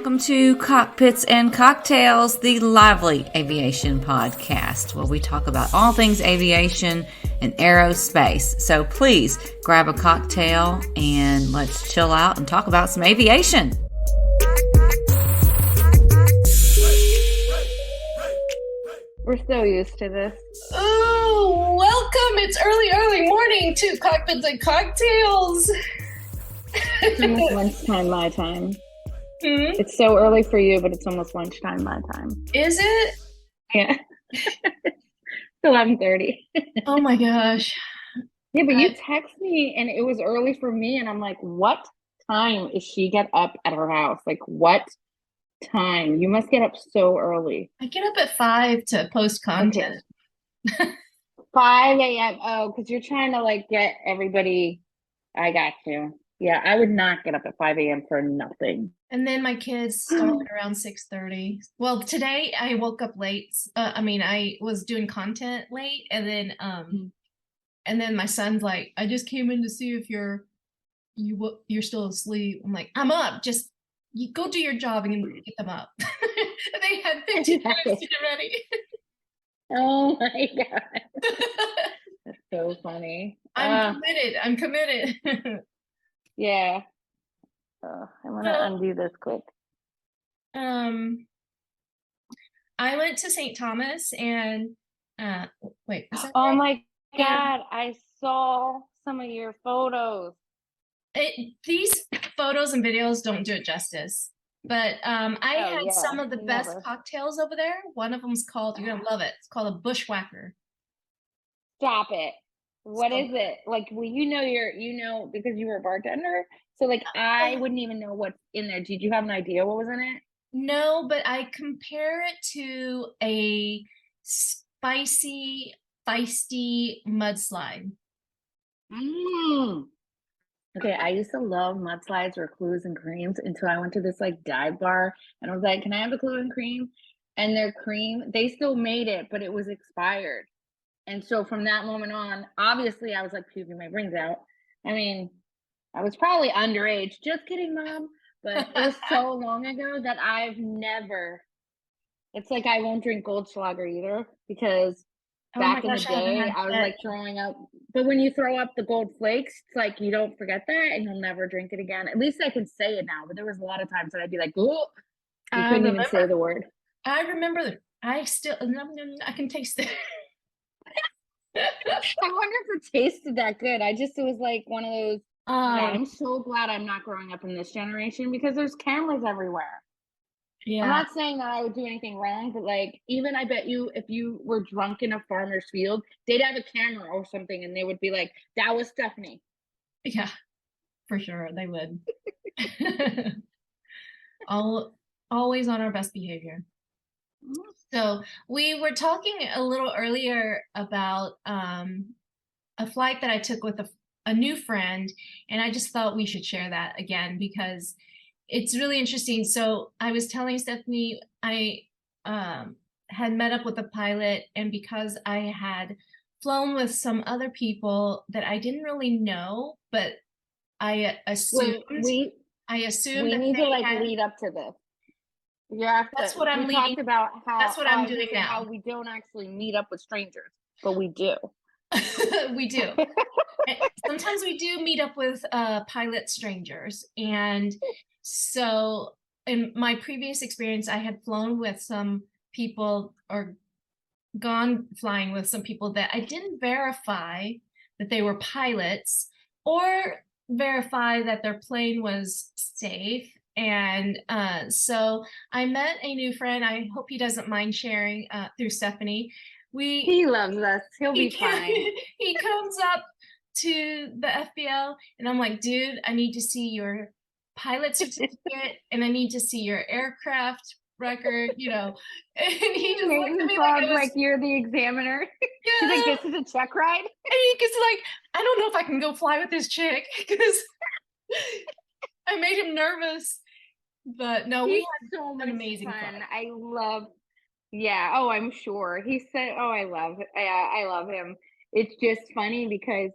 welcome to Cockpits and Cocktails, the lively aviation podcast, where we talk about all things aviation and aerospace. So please grab a cocktail and let's chill out and talk about some aviation. We're so used to this. Oh, welcome. It's early morning to Cockpits and Cocktails. It's almost lunchtime my time. It's so early for you, but it's almost lunchtime my time. Is it? Yeah. It's 11:30. Oh my gosh. Yeah, but you text me and it was early for me, and I'm like, what time is she get up at her house? Like, what time? You must get up so early. I get up at 5 to post content. Okay. 5 a.m. Oh, because you're trying to like get everybody. I got you. Yeah, I would not get up at 5 a.m. for nothing. And then my kids started around 6:30. Well, today I woke up late. I was doing content late, and then my son's like, "I just came in to see if you're still asleep." I'm like, "I'm up. Just you go do your job and get them up." They had 15 minutes to get ready. Oh my god, that's so funny. I'm committed. Yeah. I want to undo this quick. I went to St. Thomas and wait. Is that Oh right? my god, I saw some of your photos. These photos and videos don't do it justice. But I had some of the best cocktails over there. One of them's called, you're gonna love it. It's called a Bushwhacker. Stop it. What is it? Like, well, because you were a bartender. So like, I wouldn't even know what's in there. Did you have an idea what was in it? No, but I compare it to a spicy, feisty mudslide. Okay, I used to love mudslides or clues and creams until I went to this like dive bar and I was like, "Can I have a clue and cream?" And their cream, they still made it, but it was expired. And so from that moment on, obviously I was like puking my brains out. I mean, I was probably underage. Just kidding, Mom. But it was so long ago that it's like I won't drink Goldschlager either because back in the day, I was like throwing up. But when you throw up the gold flakes, it's like you don't forget that and you'll never drink it again. At least I can say it now. But there was a lot of times that I'd be like, "Oh," you couldn't even say the word. I remember I can taste it. I wonder if it tasted that good. It was like one of those. I'm so glad I'm not growing up in this generation because there's cameras everywhere. Yeah. I'm not saying that I would do anything wrong, but like, even I bet you if you were drunk in a farmer's field, they'd have a camera or something and they would be like, "That was Stephanie." Yeah, for sure. They would. Always on our best behavior. So we were talking a little earlier about a flight that I took with a new friend, and I just thought we should share that again because it's really interesting. So I was telling Stephanie I had met up with a pilot, and because I had flown with some other people that I didn't really know, but I assumed we need to lead up to this. That's what I'm leading. Talked about how that's what I'm doing now. How we don't actually meet up with strangers, but we do. We do. Sometimes we do meet up with pilot strangers, and so in my previous experience, I had flown with some people or gone flying with some people that I didn't verify that they were pilots or verify that their plane was safe. And so I met a new friend. I hope he doesn't mind sharing through Stephanie. He loves us. He'll be fine. He comes up to the FBL and I'm like, "Dude, I need to see your pilot certificate and I need to see your aircraft record, you know." And he just looked at me like you're the examiner. Yeah. He's like, "This is a check ride." And he gets like, "I don't know if I can go fly with this chick," because I made him nervous. But no, we had so an amazing fun. I love. Yeah. Oh, I'm sure. He said, "Oh, I love him." It's just funny because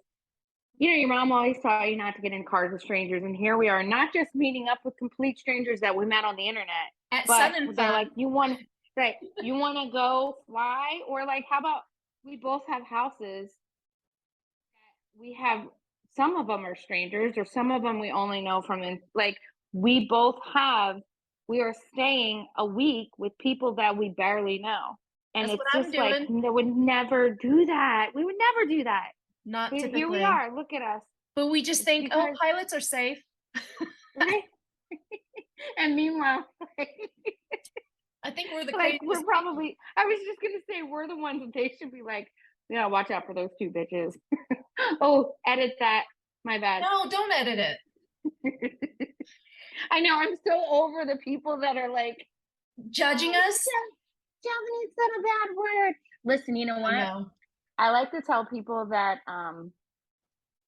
your mom always taught you not to get in cars with strangers, and here we are, not just meeting up with complete strangers that we met on the internet, At but Sun and they're Fun. like, you want to go fly, or like, how about we both have houses that we have. Some of them are strangers, or some of them we only know from like we both have. We are staying a week with people that we barely know, and That's it's what I'm just like doing. they would never do that. We would never do that. Not But here we typically. are. Look at us. But we just It's think, oh, because pilots are safe. right. And meanwhile, I think we're the like craziest. we're probably. I was just gonna say we're the ones that they should be like, yeah, watch out for those two bitches. Oh, edit that. My bad. No, don't edit it. I know. I'm so over the people that are like Judging us. Japanese is not a bad word. Listen, you know I what? know. I like to tell people that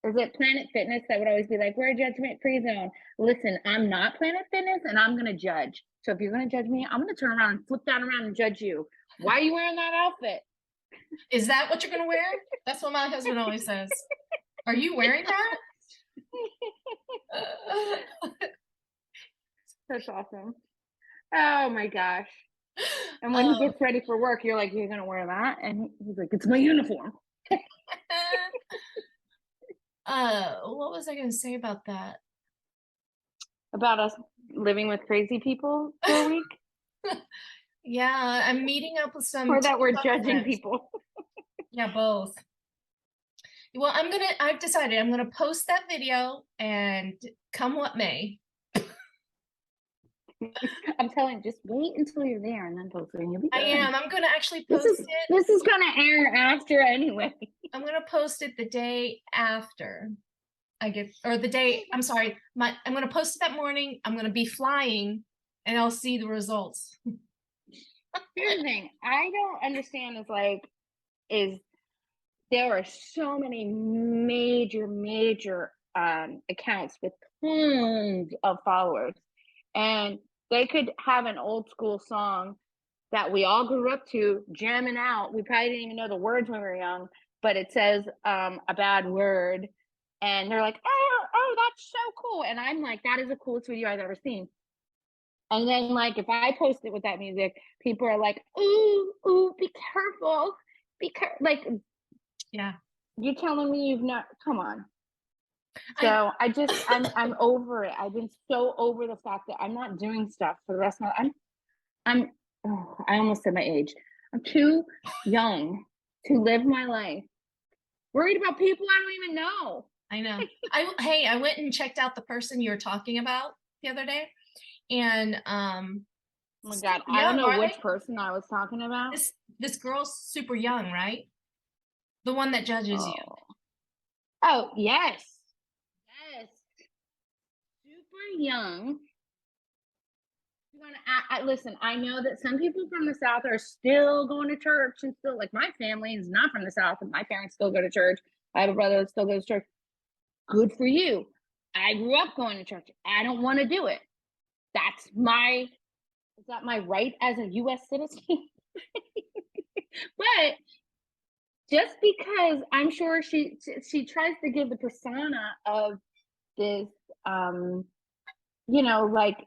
is it Planet Fitness that would always be like, we're a judgment-free zone. Listen, I'm not Planet Fitness, and I'm gonna judge. So if you're gonna judge me, I'm gonna turn around and flip that around and judge you. Why are you wearing that outfit? Is that what you're gonna wear? That's what my husband always says. Are you wearing that? That's awesome. Oh my gosh. And when he gets ready for work, you're like, you're gonna wear that? And he's like, it's my uniform. What was I gonna say about that? About us living with crazy people for a week? Yeah, I'm meeting up with some Or that we're TikTok judging friends. people. Yeah, both. Well, I've decided I'm gonna post that video and come what may. I'm telling you, just wait until you're there and then post it and you'll be I good. am. I'm gonna actually post it. This is gonna air after anyway. I'm gonna post it the day after I get, or the day, I'm sorry, I'm gonna post it that morning. I'm gonna be flying and I'll see the results. Here's the thing I don't understand is there are so many major accounts with tons of followers, and they could have an old school song that we all grew up to jamming out. We probably didn't even know the words when we were young, but it says a bad word, and they're like, oh, that's so cool. And I'm like, that is the coolest video I've ever seen. And then, like, if I post it with that music, people are like, ooh, be careful. Like, Yeah. you're telling me you've not, come on. So I'm over it. I've been so over the fact that I'm not doing stuff for the rest of my, I almost said my age. I'm too young to live my life. Worried about people I don't even know. I know. I went and checked out the person you were talking about the other day. And oh my God, I don't know which person I was talking about. This girl's super young, right? The one that judges you. Oh, yes. Super young. Listen, I know that some people from the South are still going to church and still, like, my family is not from the South and my parents still go to church. I have a brother that still goes to church. Good for you. I grew up going to church. I don't want to do it. Is that my right as a U.S. citizen? But just because I'm sure she tries to give the persona of this, like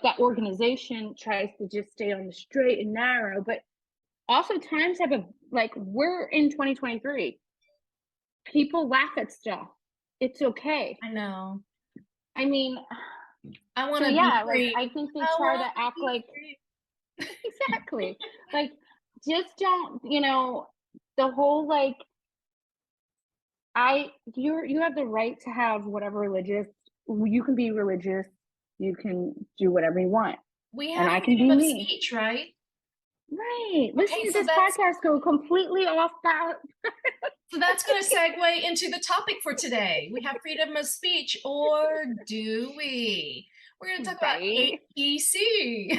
that organization tries to just stay on the straight and narrow, but also times we're in 2023. People laugh at stuff. It's okay. I know. I mean, I want to be free. I think they try to act like exactly. Like, just don't, the whole you have the right to have whatever you can be religious, you can do whatever you want. We have I can be of me. speech, right? Right. Listen to this podcast go completely off that. So that's going to segue into the topic for today. We have freedom of speech, or do we? We're going to talk about ATC.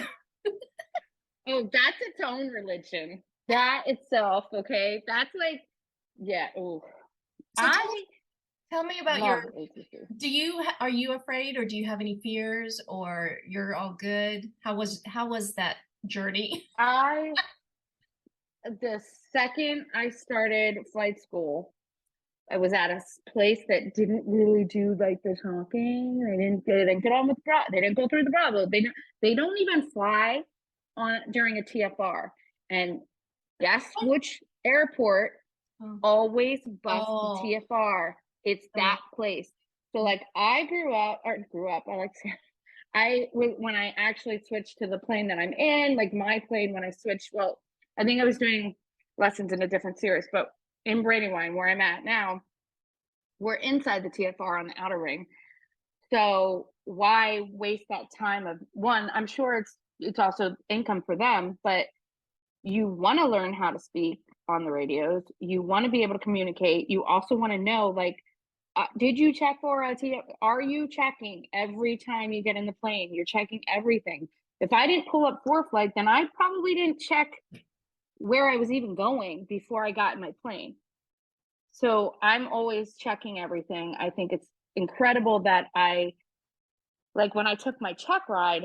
Oh, that's its own religion. That itself, okay? That's like, yeah. Oh, so tell me about ATC. Are you afraid, or do you have any fears, or you're all good? How was that journey? The second I started flight school, I was at a place that didn't really do like the talking. They didn't get on with they didn't go through the Bravo. They don't even fly on during a TFR. And guess which airport always busts the TFR? It's that place. So like I grew up, I like to say, when I actually switched to the plane that I'm in, like my plane when I switched, well, I think I was doing lessons in a different series, but in Brandywine, where I'm at now, we're inside the TFR on the outer ring. So why waste that time of one? I'm sure it's also income for them, but you want to learn how to speak on the radios. You want to be able to communicate. You also want to know, like, did you check for a TFR? Are you checking every time you get in the plane? You're checking everything. If I didn't pull up ForeFlight, then I probably didn't check where I was even going before I got in my plane. So I'm always checking everything. I think it's incredible that like when I took my check ride,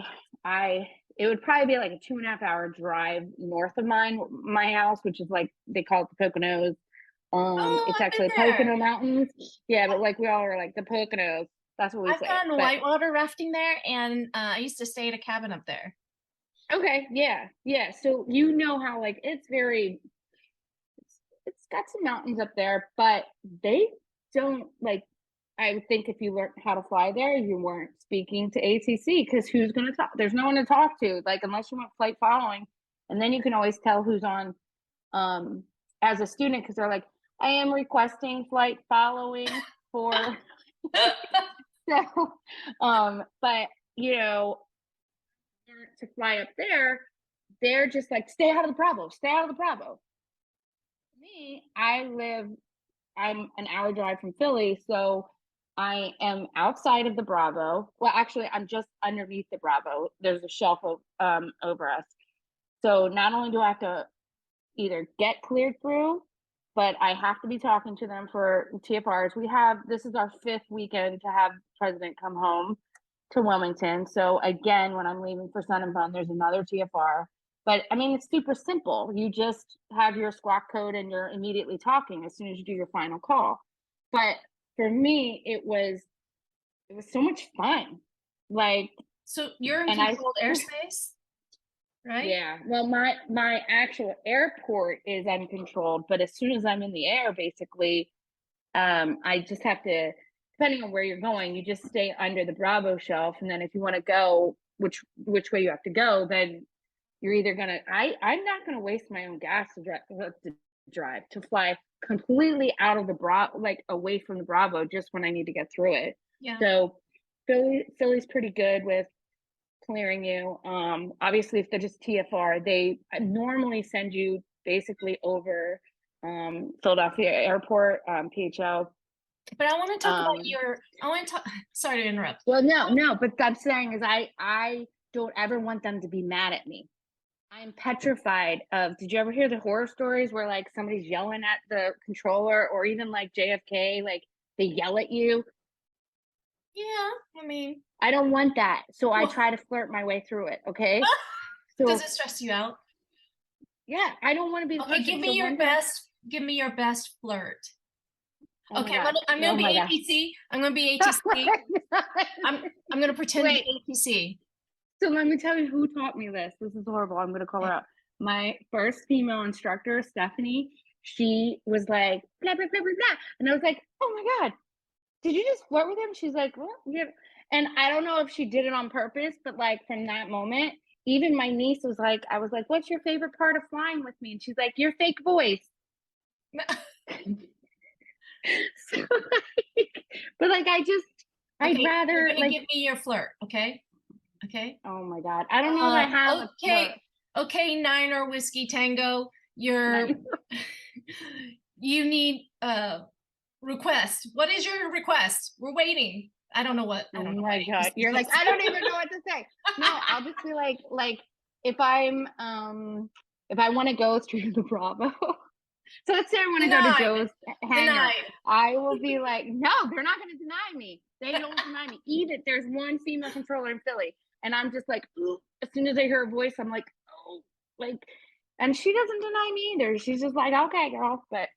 it would probably be like a 2.5-hour drive north of my house, which is like, they call it the Poconos. It's actually Pocono Mountains. Yeah, but like we all are like the Poconos. That's what we say. I've done whitewater rafting there, and I used to stay at a cabin up there. Okay, yeah. So you know how like it's got some mountains up there, but they don't like. I would think if you learned how to fly there, you weren't speaking to ATC because who's going to talk? There's no one to talk to, like unless you want flight following, and then you can always tell who's on as a student because they're like, I am requesting flight following for. So, but you know, to fly up there, they're just like, stay out of the Bravo, stay out of the Bravo. Me, I'm an hour drive from Philly, so I am outside of the Bravo. Well, actually, I'm just underneath the Bravo. There's a shelf over us. So not only do I have to either get cleared through, but I have to be talking to them for TFRs. This is our 5th weekend to have President come home to Wilmington. So again, when I'm leaving for Sun and Fun, there's another TFR. But I mean, it's super simple. You just have your squawk code and you're immediately talking as soon as you do your final call. But for me, it was so much fun. Like, so you're in controlled airspace, right? Yeah. Well, my actual airport is uncontrolled, but as soon as I'm in the air, basically, I just have to, depending on where you're going, you just stay under the Bravo shelf, and then if you want to go which way you have to go, then you're either gonna. I'm not gonna waste my own gas to fly completely out of the Bravo, like away from the Bravo, just when I need to get through it. Yeah. So Philly's pretty good with clearing you. Obviously, if they're just TFR, they normally send you basically over Philadelphia Airport, PHL. But I want to talk about sorry to interrupt. Well, no, but I'm saying is I don't ever want them to be mad at me. I'm petrified of, did you ever hear the horror stories where like somebody's yelling at the controller, or even like JFK, like they yell at you? Yeah, I mean, I don't want that. So I try to flirt my way through it. Okay. So, does it stress you out? Yeah, I don't want to be. Okay, give me your best flirt. Oh okay, I'm gonna be ATC. I'm gonna be ATC. I'm gonna pretend to be ATC. So let me tell you who taught me this. This is horrible. I'm gonna call her out. My first female instructor, Stephanie, she was like, blah, blah, blah, blah, blah. And I was like, oh my God, did you just flirt with him? She's like, well, yeah. And I don't know if she did it on purpose, but like from that moment, even my niece was like, I was like, what's your favorite part of flying with me? And she's like, your fake voice. So, like, but like, I'd rather you're gonna like give me your flirt, okay? Okay. Oh my God, I don't know if I have. Okay, Niner Whiskey Tango. You need request. What is your request? We're waiting. I don't know what. Oh my God, you're like, I don't even know what to say. No, I'll just be like if I'm if I want to go through the Bravo. So let's say I want to go to Joe's hangar. I will be like, no, they're not going to deny me. They don't deny me. Even there's one female controller in Philly, and I'm just like, ooh, as soon as I hear her voice, I'm like, oh, like, and she doesn't deny me either. She's just like, okay, girl. But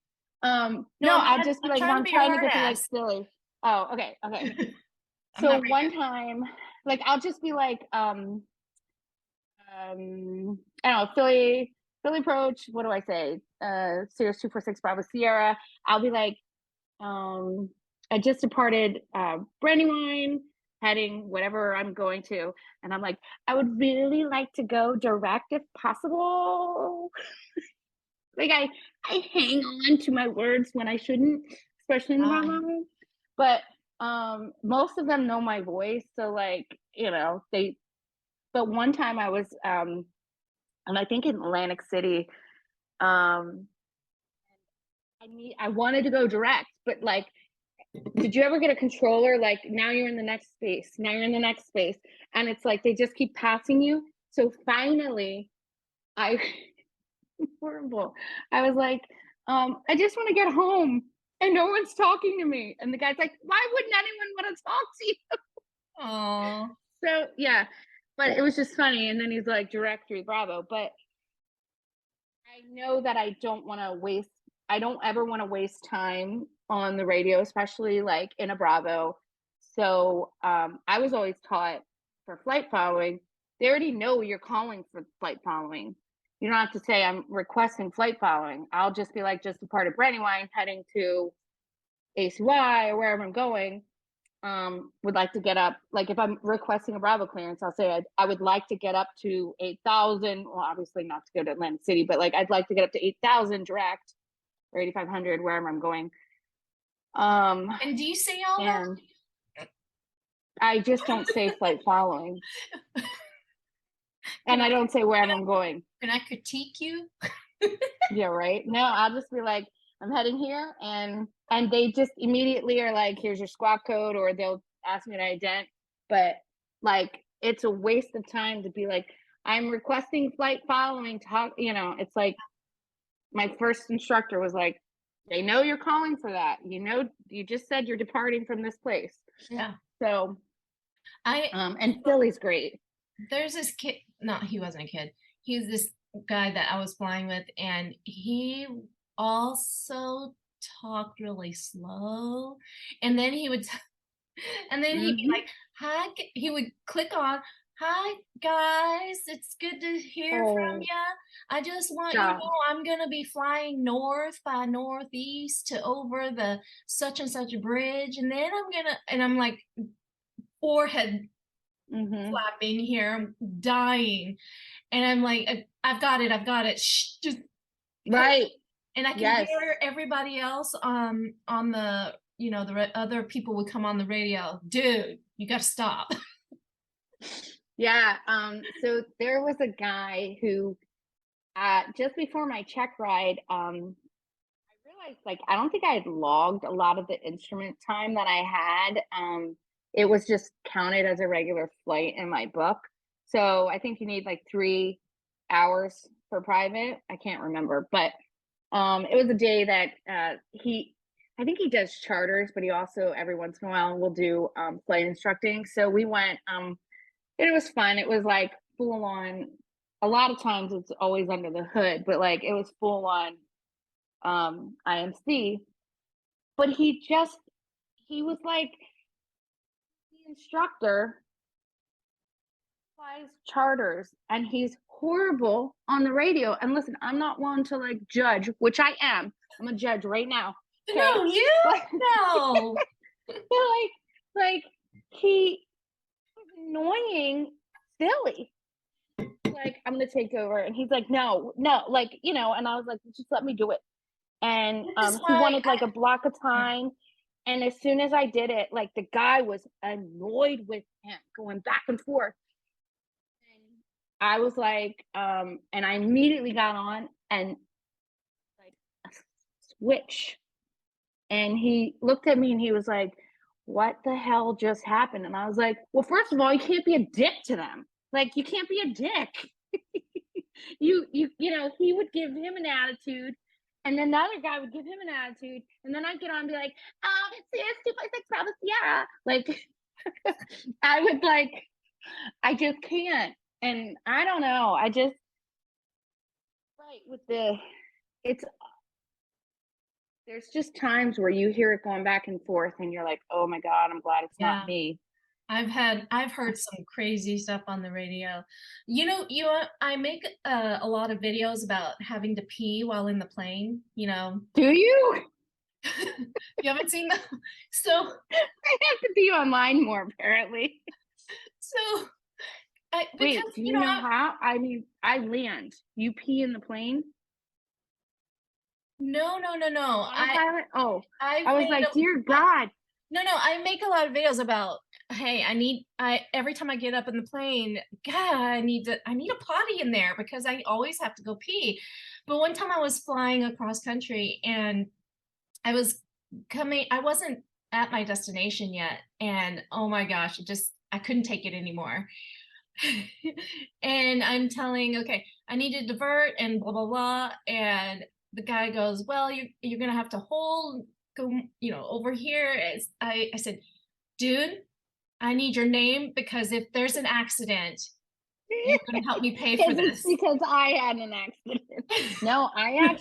No, I'm I'll just be like, if I'm trying to get to like ass. silly. Oh, okay. I'm So not right one now. time, like I'll just be like, I don't know, Philly approach, what do I say? Sirius 246 Bravo Sierra. I'll be like, I just departed Brandywine, heading whatever I'm going to. And I'm like, I would really like to go direct if possible. Like I hang on to my words when I shouldn't, especially in the wrong moment. But most of them know my voice, so like, they. But one time I was and I think in Atlantic City, um I wanted to go direct, but like, did you ever get a controller like, now you're in the next space, now you're in the next space, and it's like they just keep passing you. So finally I horrible. I was like, I just want to get home and no one's talking to me. And the guy's like, why wouldn't anyone want to talk to you? Oh, So yeah, but it was just funny. And then he's like, directory Bravo. But I know that I don't ever want to waste time on the radio, especially like in a Bravo. So I was always taught for flight following, they already know you're calling for flight following. You don't have to say I'm requesting flight following. I'll just be like, just a part of Brandywine heading to ACY or wherever I'm going. Would like to get up, like if I'm requesting a Bravo clearance, I'll say I would like to get up to 8,000. Well, obviously not to go to Atlantic City, but like I'd like to get up to 8,000 direct or 8,500 wherever I'm going. and do you say all that? And I just don't say flight following, and I don't say wherever I'm going. Can I critique you? Yeah, right. No, I'll just be like, I'm heading here, and they just immediately are like, here's your squawk code, or they'll ask me an ident. But like, it's a waste of time to be like, I'm requesting flight following to talk. It's like my first instructor was like, they know you're calling for that. You just said you're departing from this place. Yeah. So, I and Philly's great. There's this kid. No, he wasn't a kid. He was this guy that I was flying with, and he also talked really slow. And then he would, and then he'd be like, "Hi." He would click on, "Hi guys, it's good to hear from ya. I just want you to know I'm gonna be flying north by northeast to over the such and such bridge, and then I'm like, forehead flapping here, I'm dying, and I'm like, I've got it. Shh, just right. And I can hear everybody else on the the other people would come on the radio. Dude, you got to stop. Yeah. So there was a guy who, just before my check ride, I realized like I don't think I had logged a lot of the instrument time that I had. It was just counted as a regular flight in my book. So I think you need like 3 hours for private. I can't remember, but it was a day that I think he does charters, but he also every once in a while will do flight instructing. So we went. It was fun. It was like full on. A lot of times it's always under the hood, but like it was full on IMC. But he was like the instructor flies charters, and he's horrible on the radio. And listen, I'm not one to like judge, which I am. I'm a judge right now. Okay? No, you no. like he was annoying, silly. Like, I'm gonna take over, and he's like, no, like, and I was like, just let me do it. And he wanted like a block of time. And as soon as I did it, like the guy was annoyed with him going back and forth. And I was like, and I immediately got on and like switch. And he looked at me and he was like, what the hell just happened? And I was like, well, first of all, you can't be a dick to them. Like, you can't be a dick. He would give him an attitude. And then the other guy would give him an attitude. And then I'd get on and be like, it's 2.6 Bravo Sierra. Like, I would like, I just can't. And I don't know. I just, right, with it's There's just times where you hear it going back and forth and you're like, oh my God, I'm glad it's Yeah. not me. I've heard some crazy stuff on the radio. I make a lot of videos about having to pee while in the plane, Do you? You haven't seen them? So I have to be online more, apparently. so Wait, because do you know how? I mean, I land. You pee in the plane? no. Autopilot? Oh, I've I was made like, dear God. no, I make a lot of videos about, hey, every time I get up in the plane, God, I need a potty in there because I always have to go pee. But one time I was flying across country and I wasn't at my destination yet. And oh my gosh, I couldn't take it anymore. And I'm telling, okay, I need to divert and blah, blah, blah. And the guy goes, well, you're going to have to go, over here. I said, dude, I need your name because if there's an accident, you're going to help me pay for this. Because I had an accident. No, I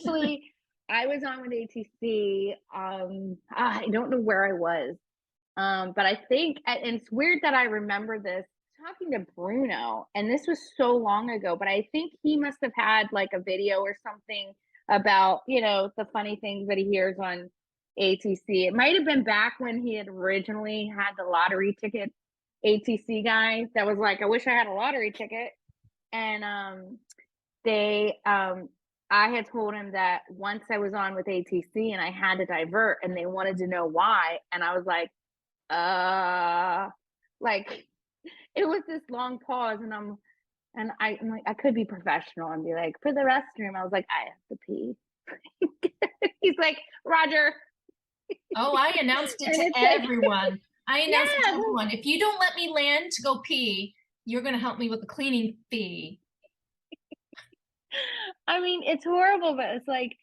was on with ATC. I don't know where I was. But I think, and it's weird that I remember this, talking to Bruno, and this was so long ago, but I think he must have had like a video or something about, the funny things that he hears on ATC. It might have been back when he had originally had the lottery ticket ATC guy that was like, I wish I had a lottery ticket. And I had told him that once I was on with ATC and I had to divert and they wanted to know why. And I was like, like it was this long pause and I'm like, I could be professional and be like, for the restroom. I was like, I have to pee. He's like, Roger. Oh, I announced it to everyone. I announced it to everyone. If you don't let me land to go pee, you're going to help me with the cleaning fee. I mean, it's horrible, but it's like,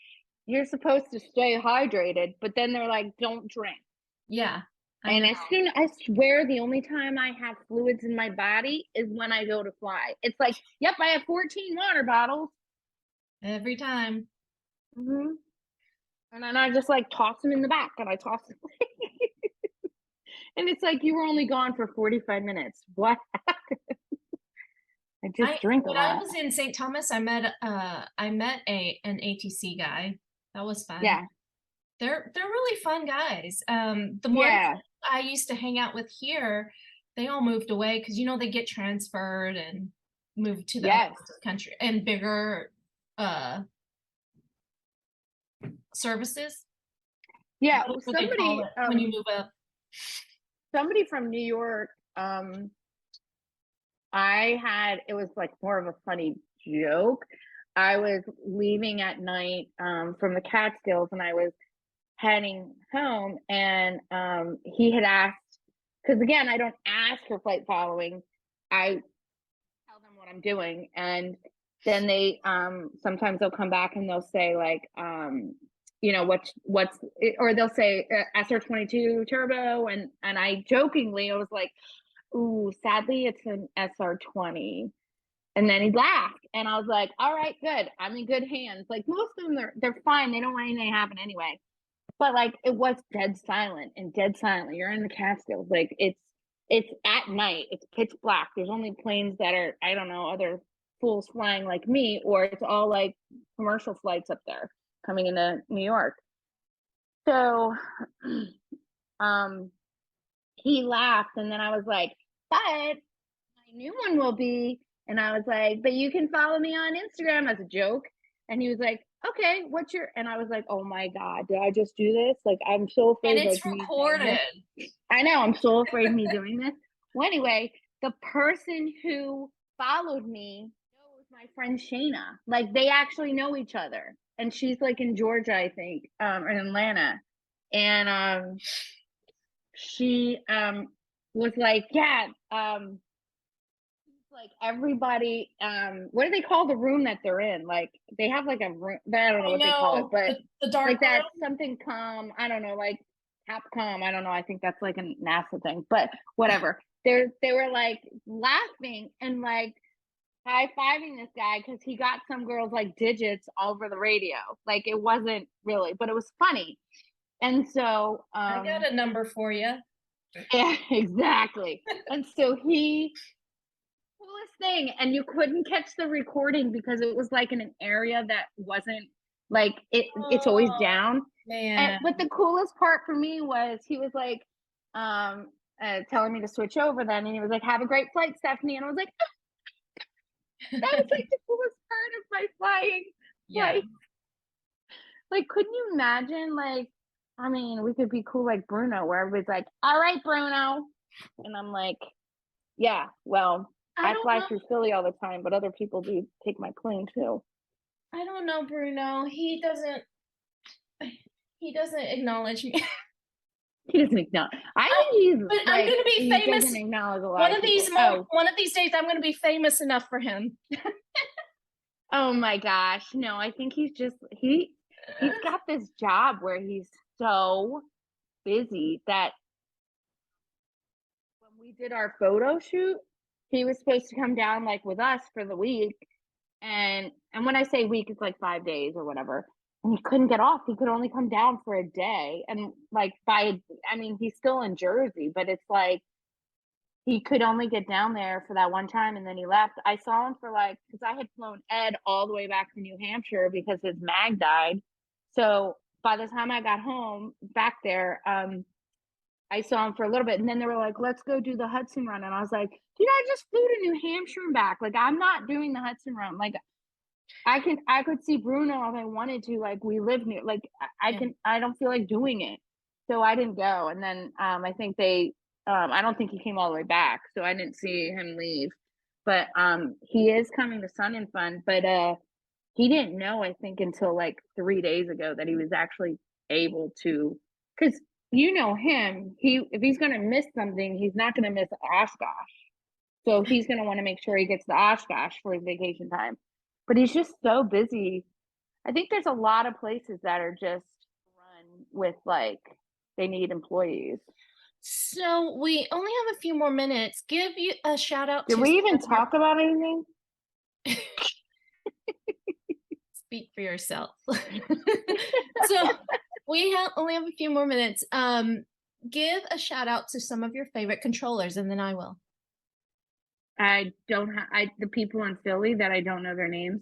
you're supposed to stay hydrated, but then they're like, don't drink. Yeah. And I swear the only time I have fluids in my body is when I go to fly. It's like, yep, I have 14 water bottles. Every time. Mm-hmm. And then I just like toss them in the back and I toss them. And it's like, you were only gone for 45 minutes. What happened? I just drink a lot. When I was in St. Thomas, I met an ATC guy. That was fun. Yeah. They're really fun guys. The ones I used to hang out with here, they all moved away because they get transferred and moved to the country and bigger services. Yeah, somebody when you move up. Somebody from New York, it was like more of a funny joke. I was leaving at night from the Catskills and I was heading home and he had asked, because again, I don't ask for flight following, I tell them what I'm doing, and then they sometimes they'll come back and they'll say like what's or they'll say SR22 turbo, and I jokingly I was like, ooh, sadly it's an SR20. And then he laughed and I was like, all right, good, I'm in good hands. Like most of them they're fine, they don't want anything to happen anyway. But like it was dead silent. You're in the Catskills. Like it's at night. It's pitch black. There's only planes that are, I don't know, other fools flying like me, or it's all like commercial flights up there coming into New York. So he laughed and then I was like, but my new one will be, and I was like, but you can follow me on Instagram as a joke. And he was like, okay, what's your, and I was like, oh my God, did I just do this? Like, I'm so afraid. And it's like, recorded. I know, I'm so afraid of me doing this. Well, anyway, the person who followed me knows my friend Shayna. Like, they actually know each other. And she's like in Georgia, I think, or in Atlanta. And she was like, yeah, like everybody, what do they call the room that they're in? Like they have like a room, I don't know what they call it, but the dark like that room? something I don't know, like Capcom, I don't know, I think that's like a NASA thing, but whatever. They were like laughing and like high-fiving this guy because he got some girl's like digits all over the radio. Like it wasn't really, but it was funny. And so I got a number for you. yeah, exactly. And so he coolest thing, and you couldn't catch the recording because it was like in an area that wasn't like it's always down. Man. But the coolest part for me was he was like telling me to switch over then, and he was like, have a great flight, Stephanie. And I was like, that was like the coolest part of my flying. Yeah. Like, couldn't you imagine? Like, I mean, we could be cool like Bruno, where everybody's like, all right, Bruno. And I'm like, yeah, well, I fly through Philly all the time, but other people do take my plane too. I don't know, Bruno. He doesn't acknowledge me. He doesn't acknowledge. I think he's. But like, I'm gonna be famous. Doesn't acknowledge a lot one of these days, I'm gonna be famous enough for him. Oh my gosh, no! I think he's got this job where he's so busy that when we did our photo shoot, he was supposed to come down like with us for the week, and when I say week, it's like 5 days or whatever. And he couldn't get off. He could only come down for a day. And like I mean, he's still in Jersey, but it's like he could only get down there for that one time, and then he left. I saw him for like, because I had flown Ed all the way back to New Hampshire because his mag died. So by the time I got home back there, I saw him for a little bit, and then they were like, let's go do the Hudson Run. And I was like, dude, I just flew to New Hampshire and back. Like, I'm not doing the Hudson Run. Like, I could see Bruno if I wanted to. Like, we live near. Like, I don't feel like doing it, so I didn't go. And then I think I don't think he came all the way back, so I didn't see him leave. But he is coming to Sun and Fun, but he didn't know, I think, until like 3 days ago that he was actually able to, because you know him, if he's gonna miss something, he's not gonna miss Oshkosh. So he's gonna want to make sure he gets the Oshkosh for his vacation time. But he's just so busy. I think there's a lot of places that are just run with like they need employees. So we only have a few more minutes. Give you a shout out. Did we even talk about anything? Speak for yourself. So we only have a few more minutes. Give a shout out to some of your favorite controllers, and then I will. I don't have the people in Philly that I don't know their names.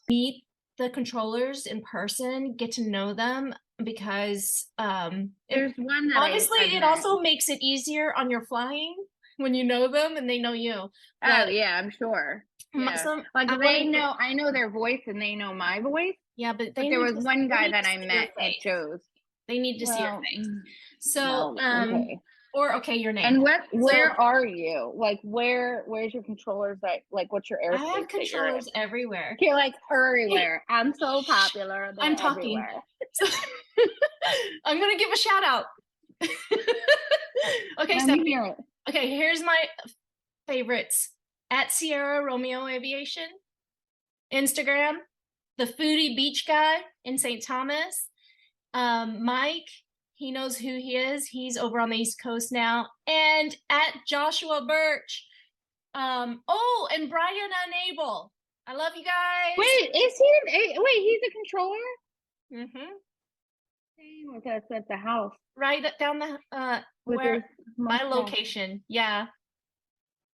Meet the controllers in person, get to know them, because there's one that honestly it also makes it easier on your flying when you know them and they know you. Oh yeah, I'm sure. Yeah. I know their voice and they know my voice. Yeah, but there was one guy that I met at shows. They need to see your face. So okay. Or your name. And where are you? Like where's your controllers? Like what's your airspace? I have controllers everywhere. You're like everywhere. I'm so popular. I'm talking. So, I'm gonna give a shout out. Okay, Stephanie. Okay, here's my favorites. At Sierra Romeo Aviation, Instagram, the Foodie Beach Guy in St. Thomas, Mike. He knows who he is. He's over on the East Coast now. And at Joshua Birch. And Brian Unable. I love you guys. Wait, he's a controller? Mm-hmm. Staying with us at the house. Right down the where my location. Yeah.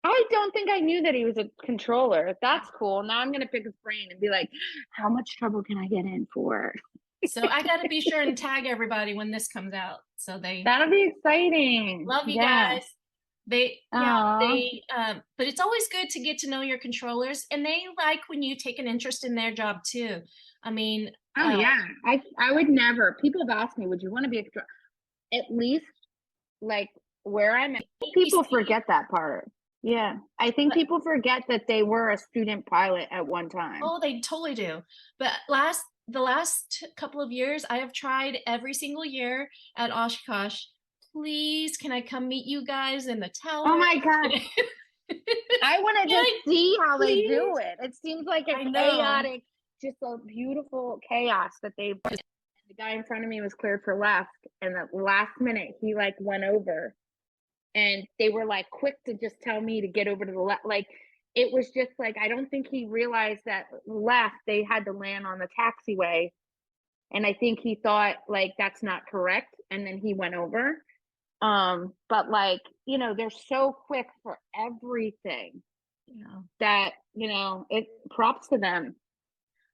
I don't think I knew that he was a controller. That's cool. Now I'm gonna pick his brain and be like, how much trouble can I get in for? So I got to be sure and tag everybody when this comes out. So that'll be exciting. Love you guys. But it's always good to get to know your controllers, and they like when you take an interest in their job too. I mean, yeah, I would never. People have asked me, would you want to be a controller? At least like where I'm at. People forget that part. Yeah, I think people forget that they were a student pilot at one time. Oh, they totally do. But the last couple of years, I have tried every single year at Oshkosh. Please, can I come meet you guys in the tower? Oh my God. I want to just see how they do it. It seems like a chaotic, just a beautiful chaos that they've done. The guy in front of me was cleared for left, and the last minute he like went over, and they were like quick to just tell me to get over to the left. Like it was just like, I don't think he realized that left, they had to land on the taxiway. And I think he thought like that's not correct. And then he went over. But like, they're so quick for everything that, it props to them.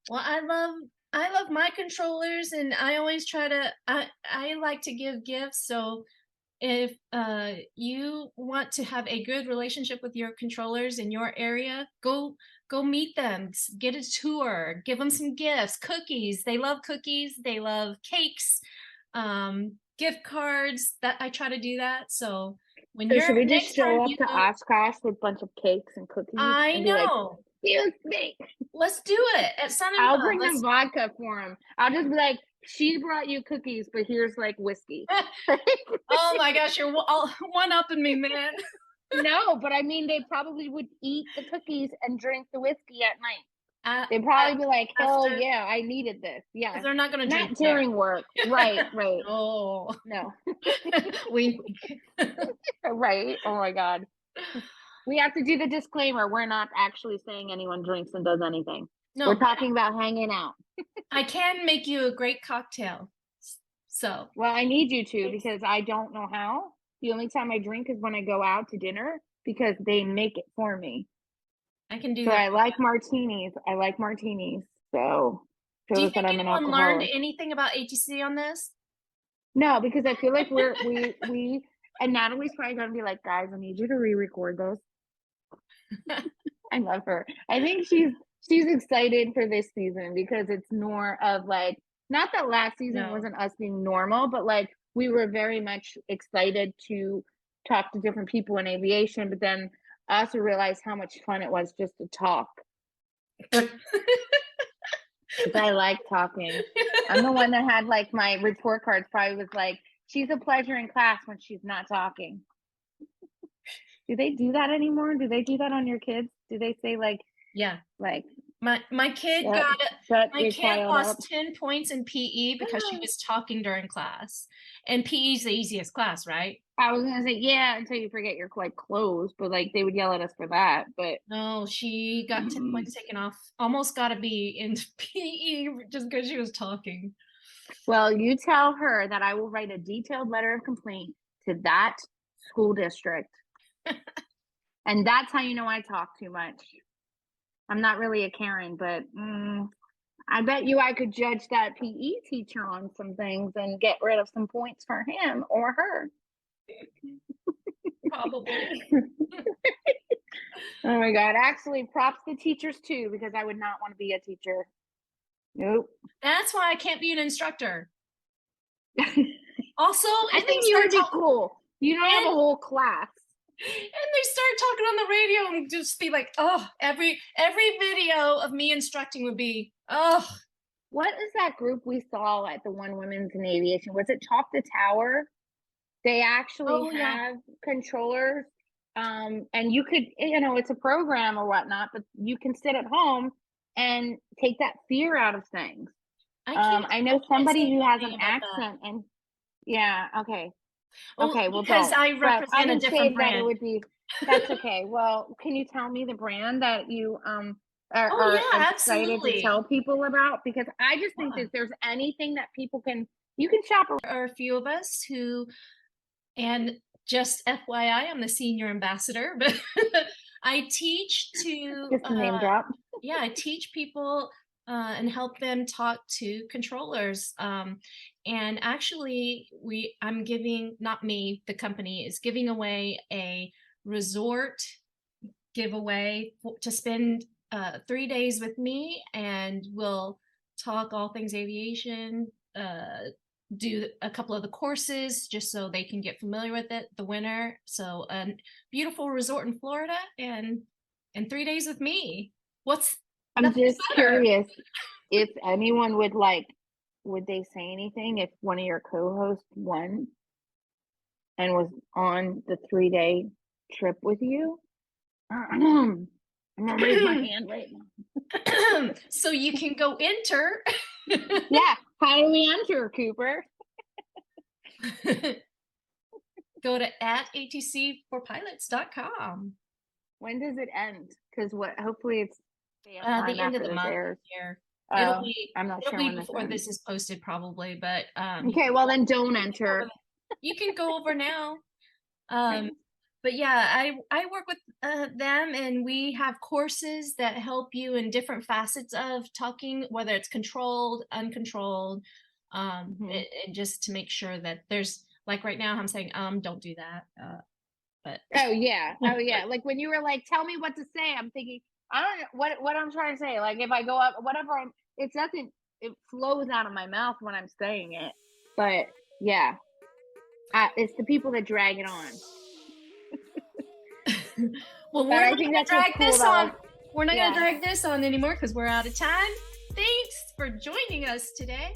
Well, I love my controllers, and I always try to I like to give gifts. So if you want to have a good relationship with your controllers in your area, go meet them, get a tour, give them some gifts, cookies. They love cookies, they love cakes, gift cards. That I try to do that. So when So you're should we just next show time up you to go, Oshkosh with a bunch of cakes and cookies I and be like, know. excuse me? Let's do it at Sun and I'll Bud. bring them vodka for him. I'll just be like, she brought you cookies, but here's like whiskey. Oh my gosh, you're one upping me, man. No, but I mean, they probably would eat the cookies and drink the whiskey at night. They'd probably be like, hell yeah, I needed this. Yeah. They're not going to drink Not during work. Right. Oh. No. Wink. Right. Oh my God. We have to do the disclaimer. We're not actually saying anyone drinks and does anything. No. We're talking about hanging out. I can make you a great cocktail. So. Well, I need you to, because I don't know how. The only time I drink is when I go out to dinner, because they make it for me. I can do So that. I like martinis. So do you shows that think I'm an anyone learned alcoholic. anything about ATC on this? No, because I feel like we and Natalie's probably gonna be like, guys, I need you to re-record those. I love her. I think she's excited for this season, because it's more of like, not that last season wasn't us being normal, but like we were very much excited to talk to different people in aviation, but then I also realized how much fun it was just to talk. Because I like talking. I'm the one that had like my report cards probably was like, she's a pleasure in class when she's not talking. Do they do that anymore? Do they do that on your kids? Do they say like, yeah, like my kid lost 10 points in PE because she was talking during class, and PE is the easiest class, right? I was gonna say, yeah, until you forget your like clothes, but like they would yell at us for that. But no, she got 10 points taken off. Almost got to be in PE just because she was talking. Well, you tell her that I will write a detailed letter of complaint to that school district. And that's how you know I talk too much. I'm not really a Karen, but I bet you I could judge that PE teacher on some things and get rid of some points for him or her. Probably. Oh my God. Actually, props to teachers too, because I would not want to be a teacher. Nope. That's why I can't be an instructor. Also, I think you would be cool. You don't have a whole class. And they start talking on the radio and just be like, oh, every video of me instructing would be, oh. What is that group we saw at the One Women's in Aviation? Was it Talk the Tower? They actually have controllers. And you could, it's a program or whatnot, but you can sit at home and take that fear out of things. I know somebody who has an accent and okay. Okay, well, because I represent a different brand. That it would be, that's okay. Well, can you tell me the brand that you are excited to tell people about? Because I just think that there's anything that you can shop around. There are a few of us who, and just FYI, I'm the senior ambassador, but I teach to just name drop. Yeah, I teach people and help them talk to controllers. And actually, I'm giving, not me, the company is giving away a resort giveaway to spend 3 days with me, and we'll talk all things aviation, do a couple of the courses just so they can get familiar with it, the winter. So a beautiful resort in Florida and 3 days with me. I'm just curious if anyone would they say anything if one of your co-hosts won and was on the 3-day trip with you? I'm gonna raise my hand right now. So you can go enter. Yeah, how do we enter, Cooper? Go to @atcforpilots.com. When does it end? Because hopefully it's the end of the month here. It'll I'm not sure be when before this is posted probably, but okay, well then don't enter. You can go over now. But yeah, I work with them, and we have courses that help you in different facets of talking, whether it's controlled, uncontrolled, and just to make sure that there's, like right now I'm saying, don't do that. But oh yeah. Like when you were like, tell me what to say, I'm thinking, I don't know what I'm trying to say. Like if I go up, whatever, it flows out of my mouth when I'm saying it. But yeah, it's the people that drag it on. Well, we're not going to drag this on. We're not going to drag this on anymore because we're out of time. Thanks for joining us today.